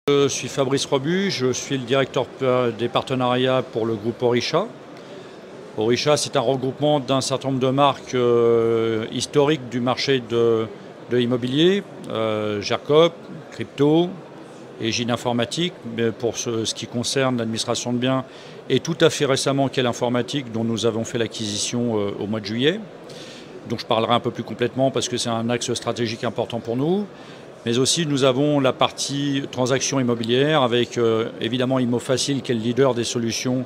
Je suis Fabrice Robu, je suis le directeur des partenariats pour le groupe Orisha. Orisha, c'est un regroupement d'un certain nombre de marques historiques du marché de l'immobilier, Gercoop, Crypto, Egide Informatique, mais pour ce qui concerne l'administration de biens, et tout à fait récemment Quelle Informatique, dont nous avons fait l'acquisition au mois de juillet. Donc je parlerai un peu plus complètement parce que c'est un axe stratégique important pour nous. Mais aussi, nous avons la partie transactions immobilières avec évidemment ImmoFacil qui est le leader des solutions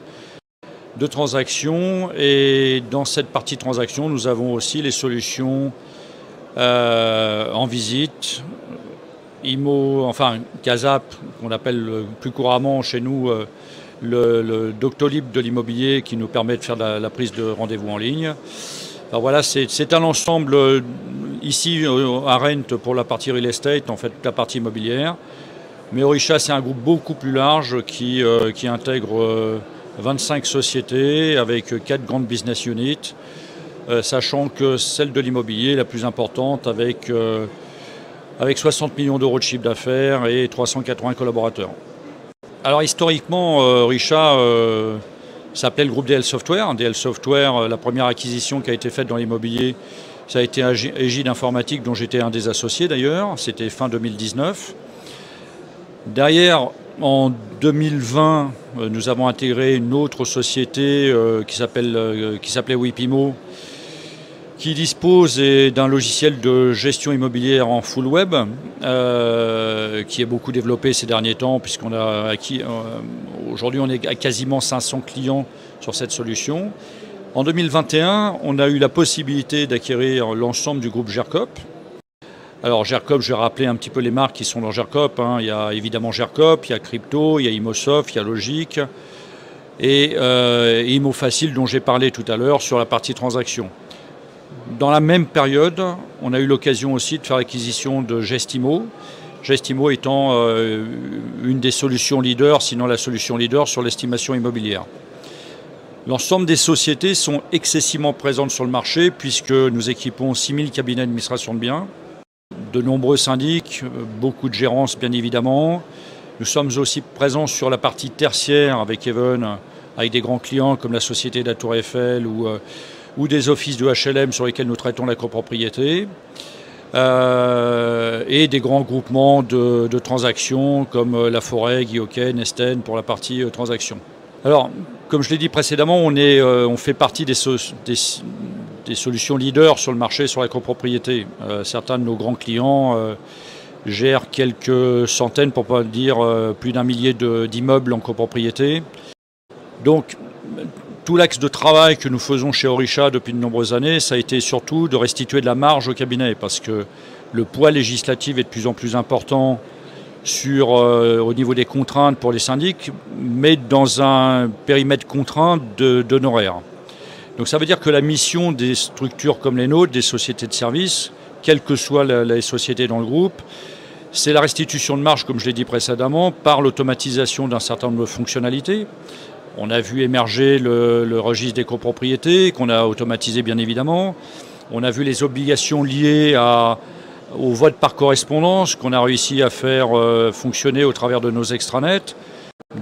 de transaction. Et dans cette partie transaction, nous avons aussi les solutions en visite, Casap, qu'on appelle plus couramment chez nous le Doctolib de l'immobilier qui nous permet de faire la prise de rendez-vous en ligne. Alors voilà, c'est un ensemble ici à Rent pour la partie real estate, en fait la partie immobilière. Mais Orisha, c'est un groupe beaucoup plus large qui intègre 25 sociétés avec 4 grandes business units, sachant que celle de l'immobilier est la plus importante avec 60 millions d'euros de chiffre d'affaires et 380 collaborateurs. Alors historiquement, Orisha s'appelait le groupe DL Software. DL Software, la première acquisition qui a été faite dans l'immobilier, ça a été Egide Informatique, dont j'étais un des associés d'ailleurs. C'était fin 2019. Derrière, en 2020, nous avons intégré une autre société qui s'appelait Wipimo, qui dispose d'un logiciel de gestion immobilière en full web, qui est beaucoup développé ces derniers temps, puisqu'on a acquis, aujourd'hui on est à quasiment 500 clients sur cette solution. En 2021, on a eu la possibilité d'acquérir l'ensemble du groupe Gercoop. Alors Gercoop, je vais rappeler un petit peu les marques qui sont dans Gercoop. Il y a évidemment Gercoop, il y a Crypto, il y a Immosoft, il y a Logic et ImmoFacil dont j'ai parlé tout à l'heure sur la partie transaction. Dans la même période, on a eu l'occasion aussi de faire l'acquisition de Gestimo. Gestimo étant une des solutions leaders, sinon la solution leader sur l'estimation immobilière. L'ensemble des sociétés sont excessivement présentes sur le marché puisque nous équipons 6000 cabinets d'administration de biens, de nombreux syndics, beaucoup de gérances bien évidemment. Nous sommes aussi présents sur la partie tertiaire avec Even, avec des grands clients comme la Société de la Tour Eiffel ou des offices de HLM sur lesquels nous traitons la copropriété, et des grands groupements de transactions comme La Forêt, Guilloquet, Nesten pour la partie transaction. Alors, comme je l'ai dit précédemment, on fait partie des solutions leaders sur le marché sur la copropriété. Certains de nos grands clients gèrent quelques centaines, pour ne pas dire plus d'un millier d'immeubles en copropriété. Donc, tout l'axe de travail que nous faisons chez Orisha depuis de nombreuses années, ça a été surtout de restituer de la marge au cabinet parce que le poids législatif est de plus en plus important au niveau des contraintes pour les syndics, mais dans un périmètre contraint d'honoraires. Donc ça veut dire que la mission des structures comme les nôtres, des sociétés de services, quelles que soient les sociétés dans le groupe, c'est la restitution de marge, comme je l'ai dit précédemment, par l'automatisation d'un certain nombre de fonctionnalités. On a vu émerger le registre des copropriétés, qu'on a automatisé bien évidemment. On a vu les obligations liées au vote par correspondance, qu'on a réussi à faire fonctionner au travers de nos extranets.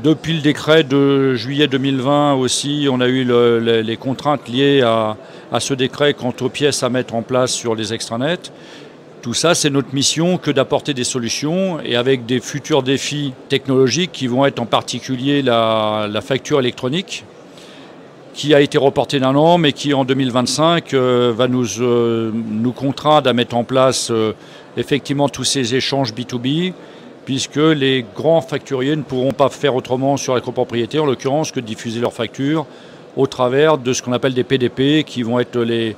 Depuis le décret de juillet 2020 aussi, on a eu les contraintes liées à ce décret quant aux pièces à mettre en place sur les extranets. Tout ça, c'est notre mission que d'apporter des solutions et avec des futurs défis technologiques qui vont être en particulier la facture électronique qui a été reportée d'un an mais qui en 2025 va nous contraindre à mettre en place effectivement tous ces échanges B2B puisque les grands facturiers ne pourront pas faire autrement sur la copropriété en l'occurrence que de diffuser leurs factures au travers de ce qu'on appelle des PDP qui vont être les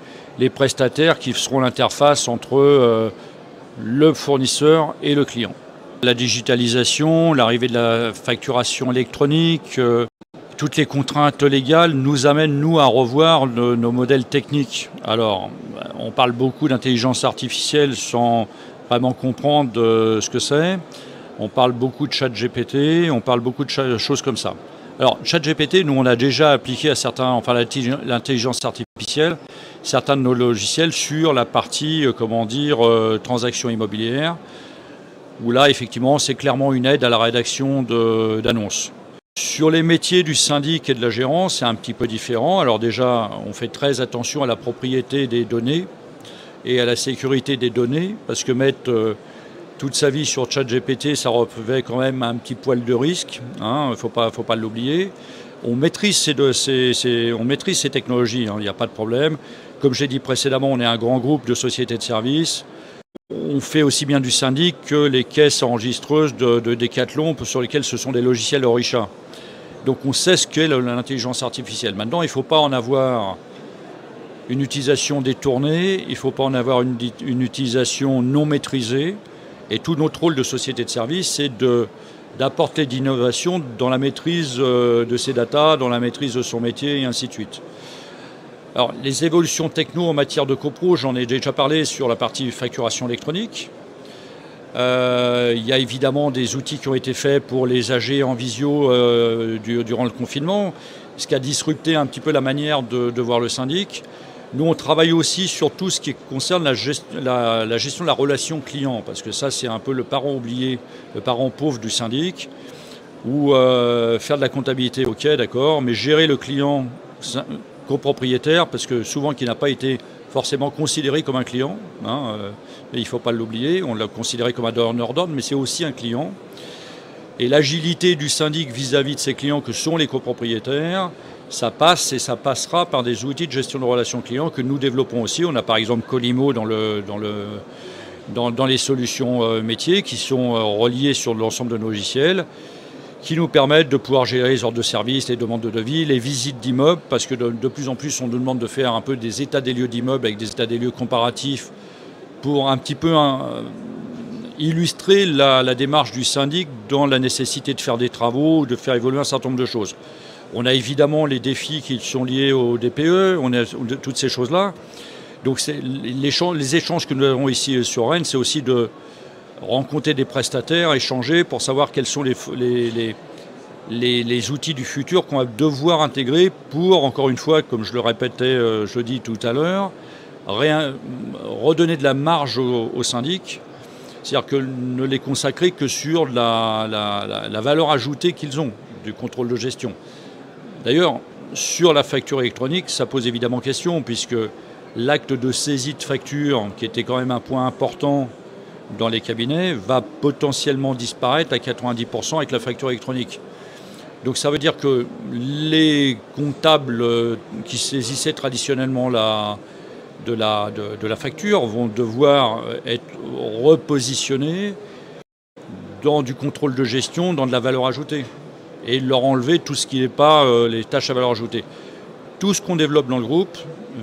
prestataires qui seront l'interface entre le fournisseur et le client. La digitalisation, l'arrivée de la facturation électronique, toutes les contraintes légales nous amènent, nous, à revoir nos modèles techniques. Alors, on parle beaucoup d'intelligence artificielle sans vraiment comprendre ce que c'est. On parle beaucoup de ChatGPT, on parle beaucoup de choses comme ça. Alors, ChatGPT, nous, on a déjà appliqué à l'intelligence artificielle, certains de nos logiciels sur la partie, transactions immobilières. où là, effectivement, c'est clairement une aide à la rédaction d'annonces. Sur les métiers du syndic et de la gérance, c'est un petit peu différent. Alors déjà, on fait très attention à la propriété des données et à la sécurité des données, parce que mettre toute sa vie sur ChatGPT, ça revêt quand même un petit poil de risque, hein, faut pas l'oublier. On maîtrise ces technologies, hein, il n'y a pas de problème. Comme j'ai dit précédemment, on est un grand groupe de sociétés de services. On fait aussi bien du syndic que les caisses enregistreuses de Decathlon, sur lesquelles ce sont des logiciels Orisha. Donc on sait ce qu'est l'intelligence artificielle. Maintenant, il ne faut pas en avoir une utilisation détournée, il ne faut pas en avoir une utilisation non maîtrisée. Et tout notre rôle de société de service, c'est d'apporter de l'innovation dans la maîtrise de ses datas, dans la maîtrise de son métier, et ainsi de suite. Alors, les évolutions techno en matière de copro, j'en ai déjà parlé sur la partie facturation électronique. Il y a évidemment des outils qui ont été faits pour les AG en visio durant le confinement, ce qui a disrupté un petit peu la manière de voir le syndic. Nous, on travaille aussi sur tout ce qui concerne la gestion de la relation client, parce que ça, c'est un peu le parent oublié, le parent pauvre du syndic, ou faire de la comptabilité, ok, d'accord, mais gérer le client copropriétaire, parce que souvent qui n'a pas été forcément considéré comme un client, hein, il ne faut pas l'oublier, on l'a considéré comme un donneur d'ordre, mais c'est aussi un client. Et l'agilité du syndic vis-à-vis de ses clients que sont les copropriétaires, ça passe et ça passera par des outils de gestion de relations clients que nous développons aussi. On a par exemple Colimo dans les solutions métiers qui sont reliées sur l'ensemble de nos logiciels, qui nous permettent de pouvoir gérer les ordres de service, les demandes de devis, les visites d'immeubles, parce que de plus en plus on nous demande de faire un peu des états des lieux d'immeubles avec des états des lieux comparatifs pour un petit peu illustrer la démarche du syndic dans la nécessité de faire des travaux, de faire évoluer un certain nombre de choses. On a évidemment les défis qui sont liés au DPE, on a toutes ces choses-là. Donc les échanges que nous avons ici sur Rennes, c'est aussi de rencontrer des prestataires, échanger pour savoir quels sont les outils du futur qu'on va devoir intégrer pour, encore une fois, comme je le répétais jeudi tout à l'heure, redonner de la marge aux syndics, c'est-à-dire que ne les consacrer que sur la valeur ajoutée qu'ils ont du contrôle de gestion. D'ailleurs, sur la facture électronique, ça pose évidemment question, puisque l'acte de saisie de facture, qui était quand même un point important dans les cabinets, va potentiellement disparaître à 90% avec la facture électronique. Donc ça veut dire que les comptables qui saisissaient traditionnellement de la facture vont devoir être repositionnés dans du contrôle de gestion, dans de la valeur ajoutée, et leur enlever tout ce qui n'est pas les tâches à valeur ajoutée. Tout ce qu'on développe dans le groupe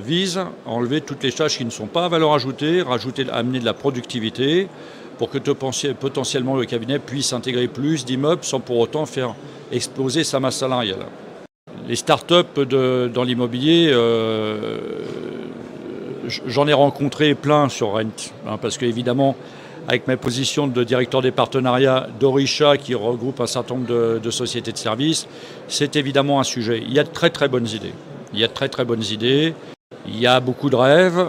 vise à enlever toutes les tâches qui ne sont pas à valeur ajoutée, amener de la productivité pour que potentiellement le cabinet puisse intégrer plus d'immeubles sans pour autant faire exploser sa masse salariale. Les start-up dans l'immobilier, j'en ai rencontré plein sur Rent, hein, parce qu'évidemment, avec ma position de directeur des partenariats d'Orisha qui regroupe un certain nombre de sociétés de services, c'est évidemment un sujet. Il y a de très très bonnes idées. Il y a beaucoup de rêves.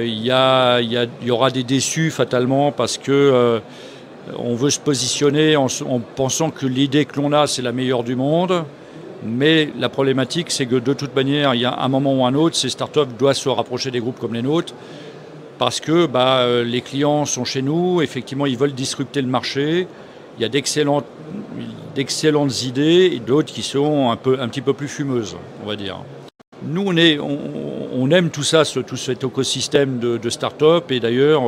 Il y aura des déçus fatalement parce que on veut se positionner en pensant que l'idée que l'on a, c'est la meilleure du monde. Mais la problématique, c'est que de toute manière, il y a un moment ou un autre, ces startups doivent se rapprocher des groupes comme les nôtres. Parce que les clients sont chez nous, effectivement ils veulent disrupter le marché, il y a d'excellentes idées et d'autres qui sont un petit peu plus fumeuses, on va dire. Nous on aime tout ça, tout cet écosystème de start-up, et d'ailleurs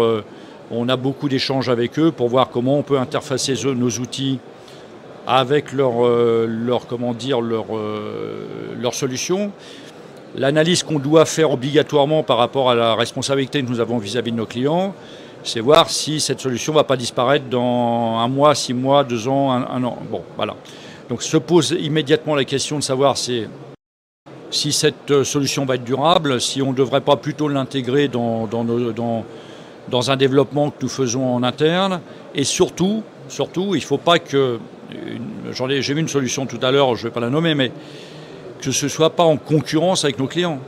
on a beaucoup d'échanges avec eux pour voir comment on peut interfacer nos outils avec leurs solutions. L'analyse qu'on doit faire obligatoirement par rapport à la responsabilité que nous avons vis-à-vis de nos clients, c'est voir si cette solution ne va pas disparaître dans 1 mois, 6 mois, 2 ans, un an. Bon, voilà. Donc se pose immédiatement la question de savoir si cette solution va être durable, si on ne devrait pas plutôt l'intégrer dans un développement que nous faisons en interne. Et surtout, il ne faut pas que... J'ai vu une solution tout à l'heure, je ne vais pas la nommer, mais que ce ne soit pas en concurrence avec nos clients.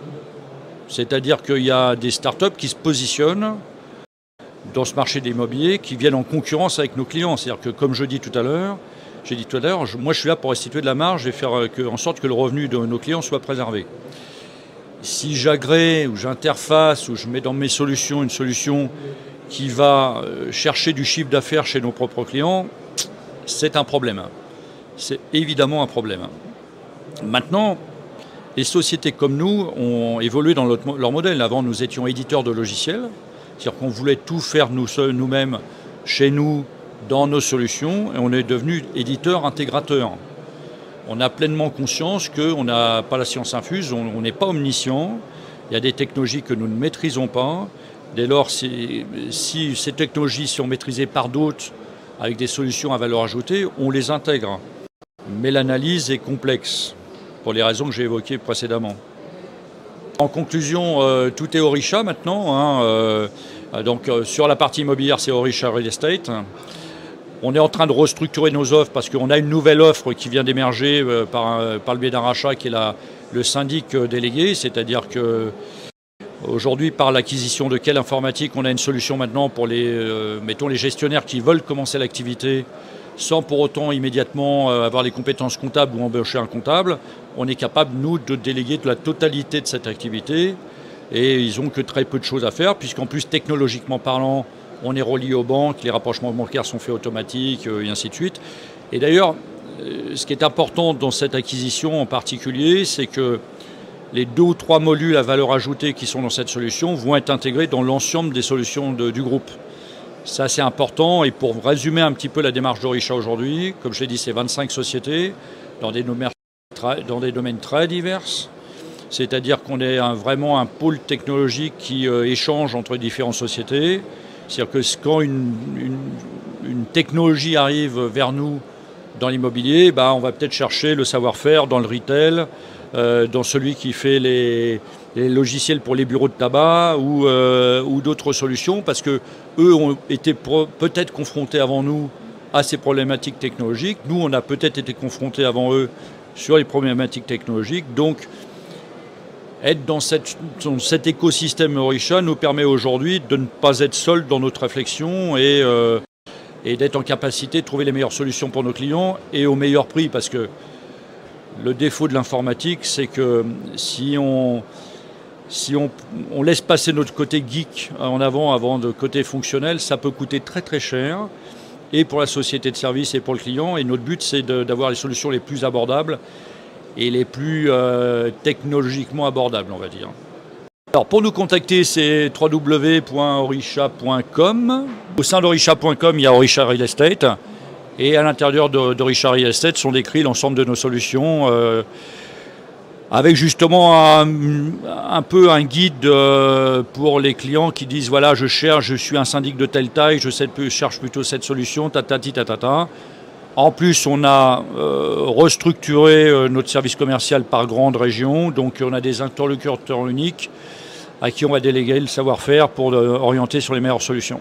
C'est-à-dire qu'il y a des startups qui se positionnent dans ce marché de l'immobilier qui viennent en concurrence avec nos clients. C'est-à-dire que, comme j'ai dit tout à l'heure, moi je suis là pour restituer de la marge et faire en sorte que le revenu de nos clients soit préservé. Si j'agrée ou j'interface ou je mets dans mes solutions une solution qui va chercher du chiffre d'affaires chez nos propres clients, c'est un problème. C'est évidemment un problème. Maintenant, les sociétés comme nous ont évolué dans leur modèle. Avant, nous étions éditeurs de logiciels, c'est-à-dire qu'on voulait tout faire nous-mêmes, chez nous, dans nos solutions, et on est devenu éditeur intégrateur. On a pleinement conscience qu'on n'a pas la science infuse, on n'est pas omniscient, il y a des technologies que nous ne maîtrisons pas. Dès lors, si ces technologies sont maîtrisées par d'autres, avec des solutions à valeur ajoutée, on les intègre. Mais l'analyse est complexe, pour les raisons que j'ai évoquées précédemment. En conclusion, tout est Orisha maintenant. Donc sur la partie immobilière, c'est Orisha Real Estate. On est en train de restructurer nos offres parce qu'on a une nouvelle offre qui vient d'émerger par le biais d'un rachat qui est le syndic délégué, c'est-à-dire que aujourd'hui, par l'acquisition de Quelle Informatique, on a une solution maintenant pour mettons les gestionnaires qui veulent commencer l'activité sans pour autant immédiatement avoir les compétences comptables ou embaucher un comptable. On est capable, nous, de déléguer de la totalité de cette activité et ils n'ont que très peu de choses à faire puisqu'en plus, technologiquement parlant, on est relié aux banques, les rapprochements bancaires sont faits automatiques et ainsi de suite. Et d'ailleurs, ce qui est important dans cette acquisition en particulier, c'est que les 2 ou 3 modules à valeur ajoutée qui sont dans cette solution vont être intégrés dans l'ensemble des solutions du groupe. Ça, c'est important. Et pour résumer un petit peu la démarche d'Orisha aujourd'hui, comme je l'ai dit, c'est 25 sociétés dans des domaines très divers. C'est-à-dire qu'on est vraiment un pôle technologique qui échange entre différentes sociétés. C'est-à-dire que quand une technologie arrive vers nous dans l'immobilier, on va peut-être chercher le savoir-faire dans le retail, dans celui qui fait les logiciels pour les bureaux de tabac ou d'autres solutions, parce qu'eux ont été peut-être confrontés avant nous à ces problématiques technologiques. Nous, on a peut-être été confrontés avant eux sur les problématiques technologiques. Donc, être dans cet écosystème Orisha nous permet aujourd'hui de ne pas être seul dans notre réflexion et d'être en capacité de trouver les meilleures solutions pour nos clients et au meilleur prix. Parce que le défaut de l'informatique, c'est que si on laisse passer notre côté geek en avant de côté fonctionnel, ça peut coûter très très cher, et pour la société de service et pour le client. Et notre but, c'est d'avoir les solutions les plus abordables et les plus technologiquement abordables, on va dire. Alors pour nous contacter, c'est www.orisha.com. Au sein d'orisha.com, il y a Orisha Real Estate. Et à l'intérieur d'Orisha Real Estate sont décrits l'ensemble de nos solutions avec justement un peu un guide pour les clients qui disent voilà, je suis un syndic de telle taille, je cherche plutôt cette solution, tatati tatata. En plus, on a restructuré notre service commercial par grande région, donc on a des interlocuteurs uniques à qui on va déléguer le savoir-faire pour orienter sur les meilleures solutions.